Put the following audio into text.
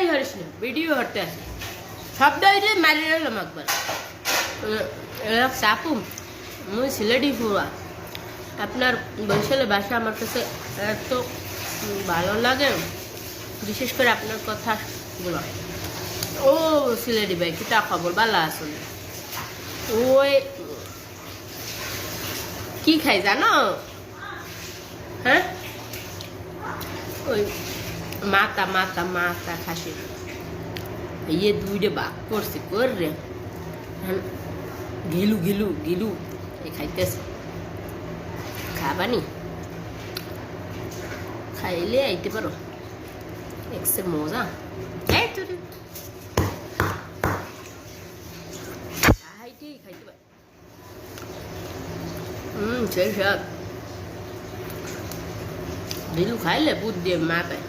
কথাই হরিস না, ভিডিও হতে আছে শব্দ হইলে মারি রইলাম একবার। চাপু মুই সিলেটি ফুয়া, আপনার বরিশালের ভাষা আমার কাছে এত ভালো লাগে, বিশেষ করে আপনার কথাগুলো। ও সিলেটি ভাই কিতা খবর, ভালো আসলে। ওই কি খাই জানো? হ্যাঁ, ওই মাথা মাথা মাথা খাসি ইয়ে দুইটা বাক করছে করে গিলু গিলু গিলু এই খাইতেছে। খাবানি খাইলে আইতে পারো, একসে মজা। এই তোর খাইতেই খাইতে পারো। সেই সব গিলু খাইলে বুদ্ধি মা পায়।